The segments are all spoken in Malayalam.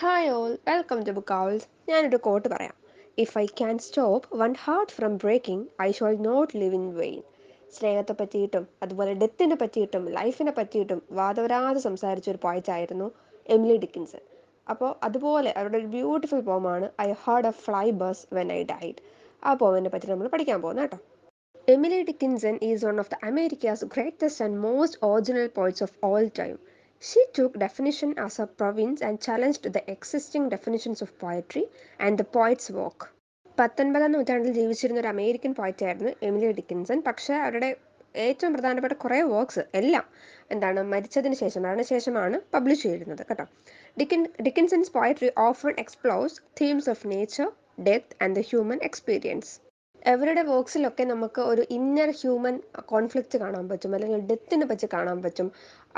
Hi all, welcome to Book Owls. ഞാനൊരു കോട്ട് പറയാം. If I can stop one heart from breaking I shall not live in vain. സ്നേഹത്തെ പറ്റിയിട്ടും അതുപോലെ ഡെത്തിനെ പറ്റിയിട്ടും ലൈഫിനെ പറ്റിയിട്ടും വാദവരാതെ സംസാരിച്ച ഒരു പോയറ്റായിരുന്നു എമിലി ഡിക്കിൻസൺ. അപ്പോൾ അതുപോലെ അവരുടെ ഒരു ബ്യൂട്ടിഫുൾ പോമാണ് I heard a fly buzz when I died. ആ പോമിനെ പറ്റി നമ്മൾ പഠിക്കാൻ പോകുന്നത് കേട്ടോ. Emily Dickinson is one of the America's greatest and most original poets of all time. She took definition as a province and challenged the existing definitions of poetry and the poet's work. 19ാം നൂറ്റാണ്ടിൽ ജീവിച്ചിരുന്ന ഒരു അമേരിക്കൻ പോയറ്റായിരുന്നു എമിലി ഡിക്കിൻസൺ. പക്ഷേ അവരുടെ ഏറ്റവും പ്രധാനപ്പെട്ട കുറേ വർക്ക്സ് എല്ലാം മരണശേഷമാണ് പബ്ലിഷ് ചെയ്തിരുന്നത് കേട്ടോ. Dickinson's poetry often explores themes of nature, death and the human experience. അവരുടെ വർക്ക്സിലൊക്കെ നമുക്ക് ഒരു ഇന്നർ ഹ്യൂമൻ കോൺഫ്ലിക്റ്റ് കാണാൻ പറ്റും, അല്ലെങ്കിൽ ഡെത്തിനെ പറ്റി കാണാൻ പറ്റും.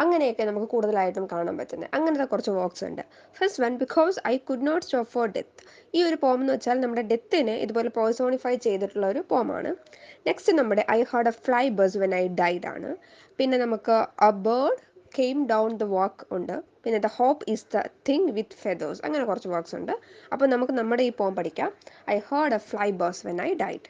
അങ്ങനെയൊക്കെ നമുക്ക് കൂടുതലായിട്ടും കാണാൻ പറ്റുന്നത് അങ്ങനത്തെ കുറച്ച് വർക്ക്സ് ഉണ്ട്. First one, because I could not stop for death. ഈ ഒരു പോം എന്ന് വെച്ചാൽ നമ്മുടെ ഡെത്തിനെ ഇതുപോലെ പേഴ്സോണിഫൈ ചെയ്തിട്ടുള്ള ഒരു പോമാണ്. നെക്സ്റ്റ് നമ്മുടെ I heard a fly buzz when I died ആണ്. പിന്നെ നമുക്ക് a bird came down the walk ഉണ്ട്. പിന്നെ the hope is the thing with feathers. അങ്ങനെ കുറച്ച് വർക്ക്സ് ഉണ്ട്. അപ്പോൾ നമുക്ക് നമ്മുടെ ഈ പോം പഠിക്കാം. I heard A fly buzz when I died.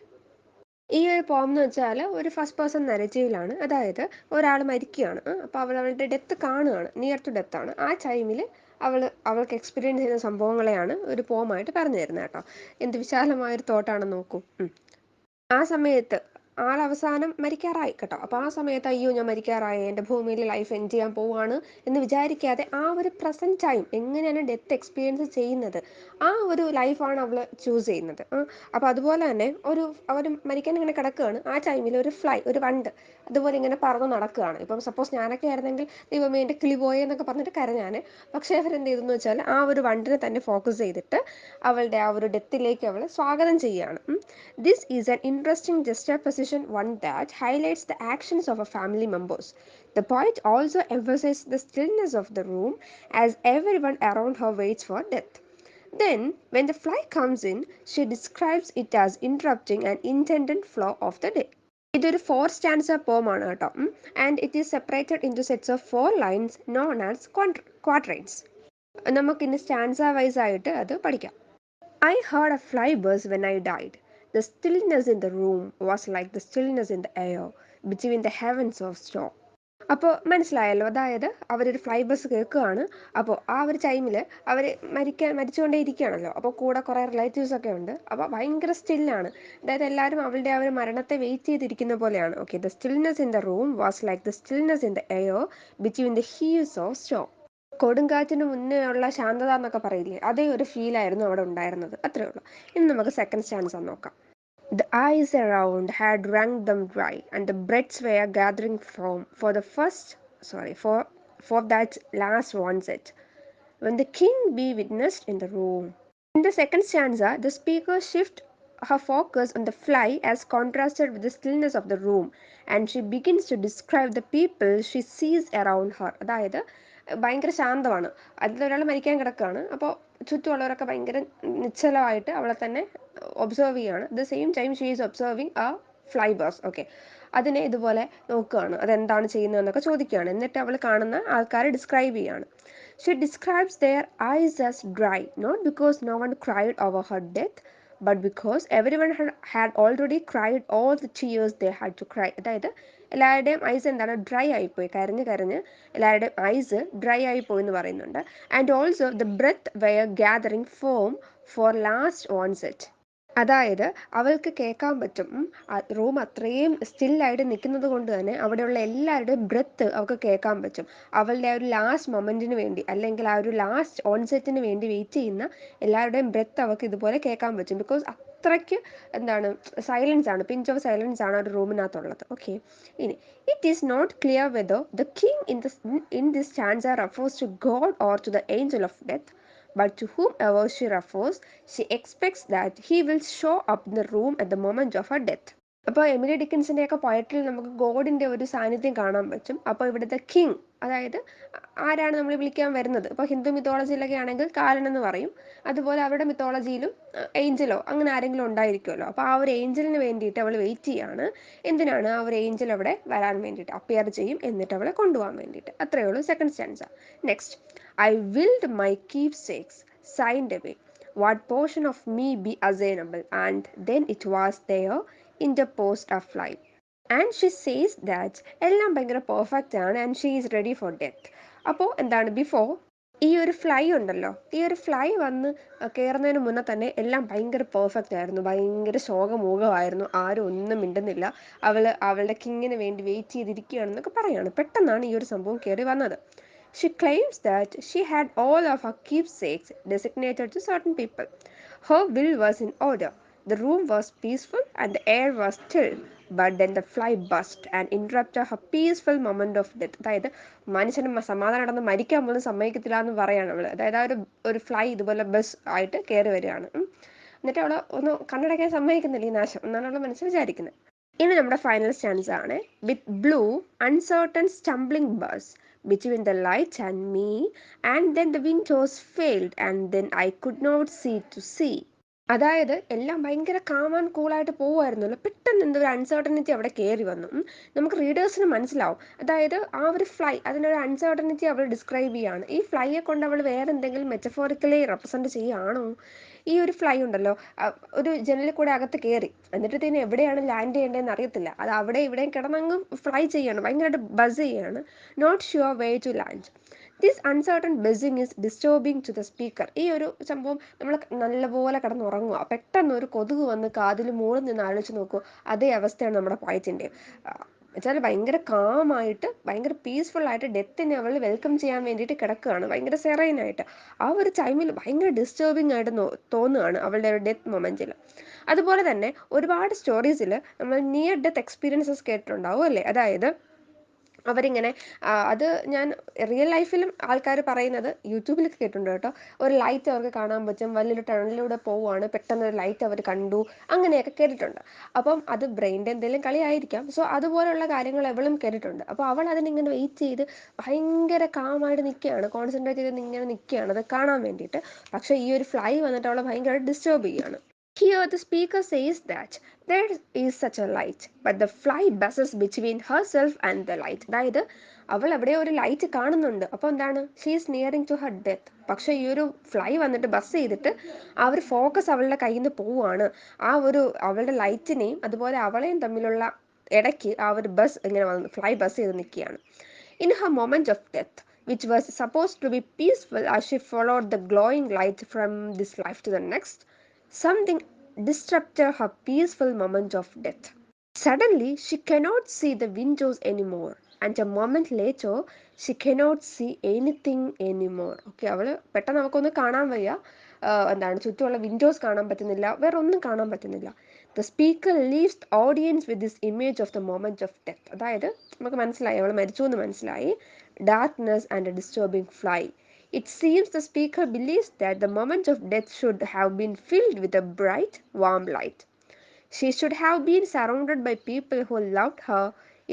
ഈ ഒരു പോം എന്ന് വെച്ചാൽ ഒരു ഫസ്റ്റ് പേഴ്സൺ നരേറ്റീവിലാണ്. അതായത് ഒരാൾ മരിക്കുകയാണ്, അപ്പോൾ അവളുടെ ഡെത്ത് കാണുകയാണ്, നിയർ ടു ഡെത്ത് ആണ്. ആ ടൈമിൽ അവൾക്ക് എക്സ്പീരിയൻസ് ചെയ്യുന്ന സംഭവങ്ങളെയാണ് ഒരു പോമായിട്ട് പറഞ്ഞു തരുന്നത് കേട്ടോ. എന്ത് വിശാലമായൊരു തോട്ടാണെന്ന് നോക്കൂ. ആ സമയത്ത് അവസാനം മരിക്കാറായി കേട്ടോ. അപ്പോൾ ആ സമയത്ത് അയ്യോ ഞാൻ മരിക്കാറായി, എൻ്റെ ഭൂമിയിൽ ലൈഫ് എൻഡ് ചെയ്യാൻ പോവാണ് എന്ന് വിചാരിക്കാതെ ആ ഒരു പ്രസൻറ്റ് ടൈം എങ്ങനെയാണ് ഡെത്ത് എക്സ്പീരിയൻസ് ചെയ്യുന്നത്, ആ ഒരു ലൈഫാണ് അവൾ ചൂസ് ചെയ്യുന്നത്. അപ്പോൾ അതുപോലെ തന്നെ അവർ മരിക്കാൻ ഇങ്ങനെ കിടക്കുകയാണ്. ആ ടൈമിൽ ഒരു വണ്ട് അതുപോലെ ഇങ്ങനെ പറന്ന് നടക്കുകയാണ്. ഇപ്പം സപ്പോസ് ഞാനൊക്കെ ആയിരുന്നെങ്കിൽ ദൈവമേ എൻ്റെ കിളി പോയേ എന്നൊക്കെ പറഞ്ഞിട്ട് കരഞ്ഞാൽ. പക്ഷേ അവരെന്ത് ചെയ്തെന്ന് വെച്ചാൽ ആ ഒരു വണ്ടിനെ തന്നെ ഫോക്കസ് ചെയ്തിട്ട് അവളുടെ ആ ഒരു ഡെത്തിലേക്ക് അവൾ സ്വാഗതം ചെയ്യുകയാണ്. This is an interesting juxtaposition, one that highlights the actions of our family members. The poet also emphasizes the stillness of the room as everyone around her waits for death. Then, when the fly comes in, she describes it as interrupting an intended flow of the day. ഇതൊരു 4 സ്റ്റാൻസ പോമാണ് കേട്ടോ. And it is separated in two sets of 4 lines known as quatrains. നമുക്കിന്ന് സ്റ്റാൻസ വൈസ് ആയിട്ട് അത് പഠിക്കാം. I heard a fly buzz when I died. The stillness in the room was like the stillness in the air between the heavens of storm. അപ്പോൾ മനസ്സിലായല്ലോ, അതായത് അവരൊരു ഫ്ലൈ ബസ് കേൾക്കുകയാണ്. അപ്പോൾ ആ ഒരു ടൈമിൽ അവർ മരിച്ചുകൊണ്ടേ ഇരിക്കുകയാണല്ലോ. അപ്പോൾ കൂടെ കുറേ റിലേറ്റീവ്സ് ഒക്കെ ഉണ്ട്. അപ്പോൾ ഭയങ്കര സ്റ്റില്ലാണ്. അതായത് എല്ലാവരും അവളുടെ ആ ഒരു മരണത്തെ വെയിറ്റ് ചെയ്തിരിക്കുന്ന പോലെയാണ്. Okay, the stillness in the room was like the stillness in the air between the heaves of storm. കൊടുങ്കാറ്റിന് മുന്നേ ഉള്ള ശാന്തത എന്നൊക്കെ പറയില്ലേ, അതേ ഒരു ഫീലായിരുന്നു അവിടെ ഉണ്ടായിരുന്നത്. അത്രേ ഉള്ളൂ. ഇനി നമുക്ക് സെക്കൻഡ് സ്റ്റാൻസ നോക്കാം. The eyes around had wrung them dry, and the breaths were gathering for that last onset, when the king be witnessed in the room. In the second stanza, the speaker shifts her focus on the fly as contrasted with the stillness of the room, and she begins to describe the people she sees around her. അതായത് ഭയങ്കര ശാന്തമാണ്. അതിലൊരാൾ മരിക്കാൻ കിടക്കുകയാണ്. അപ്പോൾ ചുറ്റുമുള്ളവരൊക്കെ ഭയങ്കര നിശ്ചലമായിട്ട് അവളെ തന്നെ ഒബ്സർവ് ചെയ്യുകയാണ്. The same time she is observing ആ ഫ്ലൈ ബസ്. ഓക്കെ, അതിനെ ഇതുപോലെ നോക്കുകയാണ്, അതെന്താണ് ചെയ്യുന്നതെന്നൊക്കെ ചോദിക്കുകയാണ്. എന്നിട്ട് അവൾ കാണുന്ന ആൾക്കാരെ ഡിസ്ക്രൈബ് ചെയ്യുകയാണ്. She describes their eyes as dry, not because no one cried over her death, but because everyone had already cried all the tears they had to cry. അതായത് എല്ലാവരുടെയും ഐസ് എന്താണ്, ഡ്രൈ ആയിപ്പോയി, കരഞ്ഞ് എല്ലാവരുടെയും ഐസ് ഡ്രൈ ആയിപ്പോയി എന്ന് പറയുന്നുണ്ട്. And also the breath were gathering for last onset. അതായത് അവൾക്ക് കേൾക്കാൻ പറ്റും, റൂം അത്രയും സ്റ്റില്ലായിട്ട് നിൽക്കുന്നത് കൊണ്ട് തന്നെ അവിടെയുള്ള എല്ലാവരുടെയും ബ്രെത്ത് അവൾക്ക് കേൾക്കാൻ പറ്റും. അവളുടെ ആ ഒരു ലാസ്റ്റ് മൊമെൻറ്റിന് വേണ്ടി, അല്ലെങ്കിൽ ആ ഒരു ലാസ്റ്റ് ഓൺസെറ്റിന് വേണ്ടി വെയിറ്റ് ചെയ്യുന്ന എല്ലാവരുടെയും ബ്രെത്ത് അവൾക്ക് ഇതുപോലെ കേൾക്കാൻ പറ്റും. ബിക്കോസ് അത്രയ്ക്ക് സൈലൻസ് ആണ്, പിഞ്ച് ഓഫ് സൈലൻസ് ആണ് ഒരു റൂമിനകത്തുള്ളത്. ഓക്കെ, ഇനി it is not clear whether the king in this stanza refers to God or to the angel of death, but to whomever she refers, she expects that he will show up in the room at the moment of her death. അപ്പോൾ എമിലി ഡിക്കിൻസിൻ്റെ ഒക്കെ പോയട്രിയിൽ നമുക്ക് ഗോഡിൻ്റെ ഒരു സാന്നിധ്യം കാണാൻ പറ്റും. അപ്പോൾ ഇവിടുത്തെ കിങ്, അതായത് ആരാണ് നമ്മൾ വിളിക്കാൻ വരുന്നത്, ഇപ്പോൾ ഹിന്ദു മിത്തോളജിയിലൊക്കെ ആണെങ്കിൽ കാലൻ എന്ന് പറയും. അതുപോലെ അവരുടെ മിത്തോളജിയിലും ഏഞ്ചലോ അങ്ങനെ ആരെങ്കിലും ഉണ്ടായിരിക്കുമല്ലോ. അപ്പോൾ ആ ഒരു ഏഞ്ചലിന് വേണ്ടിയിട്ട് അവൾ വെയിറ്റ് ചെയ്യാണ്. എന്തിനാണ്? ആ ഒരു ഏഞ്ചൽ അവിടെ വരാൻ വേണ്ടിയിട്ട്, അപ്പിയർ ചെയ്യും, എന്നിട്ട് അവളെ കൊണ്ടുപോകാൻ വേണ്ടിയിട്ട്. അത്രയേ ഉള്ളൂ second stanza. Next, I willed my keepsakes, signed away. What portion of me be assignable? And then it was there, interposed a fly. And she says that എല്ലാം ഭയങ്കര പെർഫെക്റ്റ് ആണ് and she is ready for death. അപ്പോൾ എന്താണ് ബിഫോർ ഈ ഒരു ഫ്ലൈ ഉണ്ടല്ലോ, ഈ ഒരു ഫ്ലൈ വന്ന് കയറുന്നതിന് മുന്നേ തന്നെ എല്ലാം ഭയങ്കര പെർഫെക്റ്റ് ആയിരുന്നു, ഭയങ്കര ശോകമൂകമായിരുന്നു, ആരും ഒന്നും മിണ്ടുന്നില്ല, അവളുടെ കിങ്ങിന് വേണ്ടി വെയിറ്റ് ചെയ്തിരിക്കുകയാണെന്നൊക്കെ പറയാണ്. പെട്ടെന്നാണ് ഈ ഒരു സംഭവം കയറി വന്നത്. She claims that she had all of her keepsakes designated to certain people. Her will was in order. The room was peaceful and the air was still. But then the fly burst and interrupted her peaceful moment of death. അതായത് മനുഷ്യന് സമാധാനം നടന്ന് മരിക്കാൻ പോലും സമ്മതിക്കത്തില്ല എന്ന് പറയാണ് അവള്. അതായത് ആ ഒരു ഫ്ലൈ ഇതുപോലെ ബസ് ആയിട്ട് കയറി വരികയാണ്. എന്നിട്ട് അവള് ഒന്ന് കണ്ണടയ്ക്കാൻ സമ്മതിക്കുന്നില്ല ഈ നാശം എന്നാണ് അവളെ മനസ്സിൽ വിചാരിക്കുന്നത്. ഇനി നമ്മുടെ ഫൈനൽ സ്റ്റാൻസ് ആണ്. വിത്ത് blue uncertain stumbling bus between the light and me, and then the windows failed, and then I could not see to see. അതായത് എല്ലാം ഭയങ്കര കാം ആൻഡ് കൂളായിട്ട് പോകുമായിരുന്നല്ലോ, പെട്ടെന്ന് എന്തൊരു അൺസർട്ടനിറ്റി അവിടെ കയറി വന്നു. നമുക്ക് റീഡേഴ്സിന് മനസ്സിലാവും. അതായത് ആ ഒരു ഫ്ലൈ, അതിനൊരു അൺസർട്ടനിറ്റി അവൾ ഡിസ്ക്രൈബ് ചെയ്യാണ്. ഈ ഫ്ലൈയെ കൊണ്ട് അവൾ വേറെ എന്തെങ്കിലും മെറ്റഫോറിക്കലി റെപ്രസെൻറ്റ് ചെയ്യുകയാണോ? ഈ ഒരു ഫ്ലൈ ഉണ്ടല്ലോ, ഒരു ജനലിൽ കൂടെ അകത്ത് കയറി, എന്നിട്ട് ഇതിന് എവിടെയാണ് ലാൻഡ് ചെയ്യേണ്ടതെന്ന് അറിയത്തില്ല, അത് അവിടെ ഇവിടെയും കിടന്നങ്ങ് ഫ്ലൈ ചെയ്യാണ്, ഭയങ്കരമായിട്ട് ബസ് ചെയ്യാണ്. Not sure way to land. This uncertain buzzing is disturbing to the speaker. ഈ ഒരു സംഭവം നമ്മൾ നല്ലപോലെ കിടന്നുറങ്ങുക, പെട്ടെന്ന് ഒരു കൊതുക് വന്ന് കാതിൽ മൂളം നിന്ന് ആലോചിച്ച് നോക്കൂ, അതേ അവസ്ഥയാണ് നമ്മുടെ പോയറ്റിൻ്റെ. വെച്ചാൽ ഭയങ്കര കാമായിട്ട് ഭയങ്കര പീസ്ഫുൾ ആയിട്ട് ഡെത്തിനെ അവൾ വെൽക്കം ചെയ്യാൻ വേണ്ടിയിട്ട് കിടക്കുകയാണ്, ഭയങ്കര സെറൈനായിട്ട്. ആ ഒരു ടൈമിൽ ഭയങ്കര ഡിസ്റ്റർബിങ് ആയിട്ട് തോന്നുകയാണ് അവളുടെ ഒരു ഡെത്ത് മൊമെൻറ്റിൽ. അതുപോലെ തന്നെ ഒരുപാട് സ്റ്റോറീസിൽ നമ്മൾ നിയർ ഡെത്ത് എക്സ്പീരിയൻസസ് കേട്ടിട്ടുണ്ടാവും അല്ലേ? അതായത് അവരിങ്ങനെ അത് ഞാൻ റിയൽ ലൈഫിലും ആൾക്കാർ പറയുന്നത് യൂട്യൂബിലൊക്കെ കേട്ടിട്ടുണ്ട് കേട്ടോ. ഒരു ലൈറ്റ് അവർക്ക് കാണാൻ പറ്റും, വലിയൊരു ടണലിലൂടെ പോവുകയാണ്, പെട്ടെന്ന് ഒരു ലൈറ്റ് അവർ കണ്ടു, അങ്ങനെയൊക്കെ കേട്ടിട്ടുണ്ട്. അപ്പം അത് ബ്രെയിൻ്റെ എന്തെങ്കിലും കളിയായിരിക്കാം. സോ അതുപോലെയുള്ള കാര്യങ്ങൾ അവളും കേട്ടിട്ടുണ്ട്. അപ്പോൾ അവൾ അതിനിങ്ങനെ വെയിറ്റ് ചെയ്ത് ഭയങ്കര കാമായിട്ട് നിൽക്കുകയാണ്, കോൺസെൻട്രേറ്റ് ചെയ്ത് ഇങ്ങനെ നിൽക്കുകയാണ് അത് കാണാൻ വേണ്ടിയിട്ട്. പക്ഷേ ഈ ഒരു ഫ്ലൈ വന്നിട്ട് അവളെ ഭയങ്കര ഡിസ്റ്റർബ് ചെയ്യുകയാണ്. Here the speaker says that there is such a light, but the fly buzzes between herself and the light. അതായത് അവൾ എവിടെയോ ഒരു ലൈറ്റ് കാണുന്നുണ്ട്, അപ്പോൾ എന്താണ്, she is nearing to her death. പക്ഷേ ഈ ഒരു ഫ്ലൈ വന്നിട്ട് ബസ് ചെയ്തിട്ട് ആ ഒരു ഫോക്കസ് അവളുടെ കയ്യിൽ നിന്ന് പോവുകയാണ്. ആ ഒരു അവളുടെ ലൈറ്റിനെയും അതുപോലെ അവളെയും തമ്മിലുള്ള ഇടയ്ക്ക് ആ ഒരു ബസ് ഇങ്ങനെ വന്ന് ഫ്ലൈ ബസ് ചെയ്ത് നിൽക്കുകയാണ്. In her moment of death, which was supposed to be peaceful as she followed the glowing light from this life to the next, something disrupted her peaceful moment of death. Suddenly, she cannot see the windows anymore, and a moment later, she cannot see anything anymore. Okay, അവള് പെട്ടെന്ന് നമുക്കൊന്നും കാണാൻ വയ്യ, എന്താണ് ചുറ്റുമുള്ള വിൻഡോസ് കാണാൻ പറ്റുന്നില്ല, വേറെ ഒന്നും കാണാൻ പറ്റുന്നില്ല. The speaker leaves the audience with this image of the moment of death. അതായത് നമുക്ക് മനസ്സിലായി അവൾ മരിച്ചു എന്ന് മനസ്സിലായി. Darkness and a disturbing fly. It seems the speaker believes that the moment of death should have been filled with a bright, warm light. She should have been surrounded by people who loved her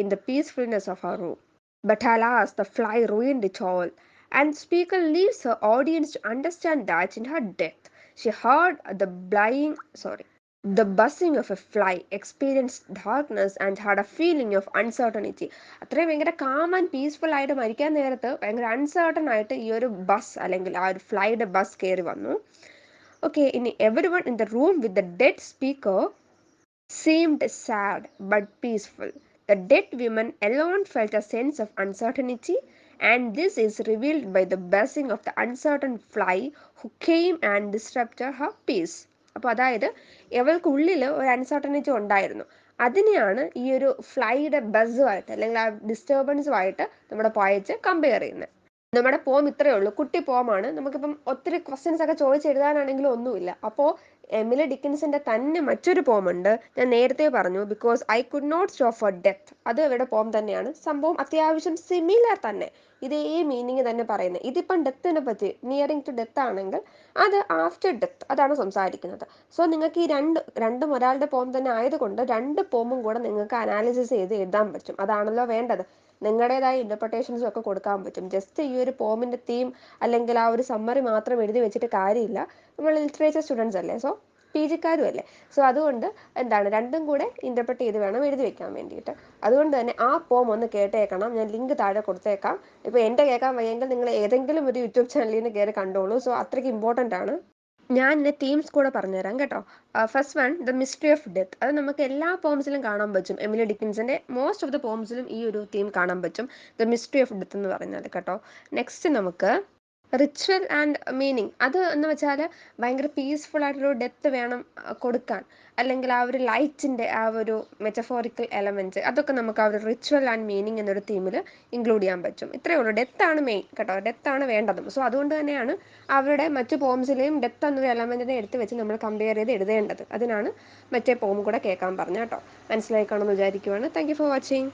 in the peacefulness of her room. But alas, the fly ruined it all, and the speaker leaves her audience to understand that in her death, she heard the buzzing of a fly, experienced darkness, and had a feeling of uncertainty. അത്രയും ഭയങ്കര കാം ആൻഡ് പീസ്ഫുൾ ആയിട്ട് മരിക്കാൻ നേരത്ത് ഭയങ്കര അൺസർട്ടൺ ആയിട്ട് ഈ ഒരു ബസ് അല്ലെങ്കിൽ ആ ഒരു ഫ്ലൈയുടെ ബസ് കയറി വന്നു. ഓക്കെ, ഇനി everyone in the room with the dead speaker seemed sad but peaceful. The dead woman alone felt a sense of uncertainty, and this is revealed by the buzzing of the uncertain fly who came and disrupted her peace. അപ്പോൾ അതായത് ഇവൾക്ക് ഉള്ളിൽ ഒരു അൺസർട്ടനിറ്റി ഉണ്ടായിരുന്നു, അതിനെയാണ് ഈ ഒരു ഫ്ലൈയുടെ ബസ്സുമായിട്ട് അല്ലെങ്കിൽ ആ ഡിസ്റ്റർബൻസുമായിട്ട് നമ്മുടെ പോയറ്റ് കമ്പയർ ചെയ്യുന്നത്. നമ്മുടെ പോം ഇത്രയേ ഉള്ളൂ, കുട്ടി പോമാണ്, നമുക്കിപ്പം ഒത്തിരി ക്വസ്റ്റ്യൻസ് ഒക്കെ ചോദിച്ചെഴുതാനാണെങ്കിലും ഒന്നുമില്ല. അപ്പോൾ എമിലി ഡിക്കിൻസിന്റെ തന്നെ മറ്റൊരു പോമുണ്ട്, ഞാൻ നേരത്തെ പറഞ്ഞു, because I could not stop for death. അത് അവരുടെ പോം തന്നെയാണ്. സംഭവം അത്യാവശ്യം സിമിലർ തന്നെ, ഇതേ മീനിങ് തന്നെ പറയുന്നത്. ഇതിപ്പം ഡെത്തിനെ പറ്റി, നിയറിങ് ടു ഡെത്ത് ആണെങ്കിൽ അത് ആഫ്റ്റർ ഡെത്ത് അതാണ് സംസാരിക്കുന്നത്. സോ നിങ്ങൾക്ക് ഈ രണ്ടും ഒരാളുടെ പോം തന്നെ ആയതുകൊണ്ട് രണ്ട് പോമും കൂടെ നിങ്ങൾക്ക് അനാലിസിസ് ചെയ്ത് എഴുതാൻ പറ്റും. അതാണല്ലോ വേണ്ടത്. നിങ്ങളുടേതായ ഇൻ്റർപ്രിട്ടേഷൻസും ഒക്കെ കൊടുക്കാൻ പറ്റും. ജസ്റ്റ് ഈ ഒരു പോമിൻ്റെ തീം അല്ലെങ്കിൽ ആ ഒരു സമ്മറി മാത്രം എഴുതി വെച്ചിട്ട് കാര്യമില്ല. നമ്മൾ ലിറ്ററേച്ചർ സ്റ്റുഡൻസ് അല്ലേ, സോ പി ജിക്കാരും അല്ലേ. സോ അതുകൊണ്ട് എന്താണ് രണ്ടും കൂടെ ഇൻ്റർപ്രറ്റ് ചെയ്ത് വേണം എഴുതി വെക്കാൻ വേണ്ടിയിട്ട്. അതുകൊണ്ട് തന്നെ ആ പോം ഒന്ന് കേട്ടേക്കണം. ഞാൻ ലിങ്ക് താഴെ കൊടുത്തേക്കാം. ഇപ്പോൾ എൻ്റെ കേൾക്കാൻ വയ്യെങ്കിൽ നിങ്ങൾ ഏതെങ്കിലും ഒരു യൂട്യൂബ് ചാനലിൽ നിന്ന് കയറി കണ്ടോളൂ. സോ അത്രയ്ക്ക് ഇമ്പോർട്ടൻ്റ് ആണ്. ഞാൻ എൻ്റെ തീംസ് കൂടെ പറഞ്ഞുതരാം കേട്ടോ. First one, the mystery of death. അത് നമുക്ക് എല്ലാ പോംസിലും കാണാൻ പറ്റും. എമിലി ഡിക്കിൻസൻ്റെ മോസ്റ്റ് ഓഫ് ദ പോംസിലും ഈ ഒരു തീം കാണാൻ പറ്റും, ദ മിസ്റ്ററി ഓഫ് ഡെത്ത് എന്ന് പറയുന്നത് കേട്ടോ. നെക്സ്റ്റ് നമുക്ക് റിച്വൽ ആൻഡ് മീനിങ്. അത് എന്ന് വെച്ചാൽ ഭയങ്കര പീസ്ഫുൾ ആയിട്ടൊരു ഡെത്ത് വേണം കൊടുക്കാൻ, അല്ലെങ്കിൽ ആ ഒരു ലൈറ്റിൻ്റെ ആ ഒരു മെറ്റഫോറിക്കൽ എലമെൻറ്റ്സ്, അതൊക്കെ നമുക്ക് ആ ഒരു റിച്വൽ ആൻഡ് മീനിങ് എന്നൊരു തീമിൽ ഇൻക്ലൂഡ് ചെയ്യാൻ പറ്റും. ഇത്രയേ ഉള്ളൂ. ഡെത്താണ് മെയിൻ കേട്ടോ, ഡെത്താണ് വേണ്ടതും. സോ അതുകൊണ്ട് തന്നെയാണ് അവരുടെ മറ്റു പോംസിലെയും ഡെത്ത് എന്നൊരു എലമെൻറ്റിനെ എടുത്ത് വെച്ച് നമ്മൾ കമ്പയർ ചെയ്ത് എഴുതേണ്ടത്. അതിനാണ് മറ്റേ പോം കൂടെ കേൾക്കാൻ പറഞ്ഞത് കേട്ടോ. മനസ്സിലായി കാണുമെന്ന് വിചാരിക്കുവാണ്. Thank you for watching.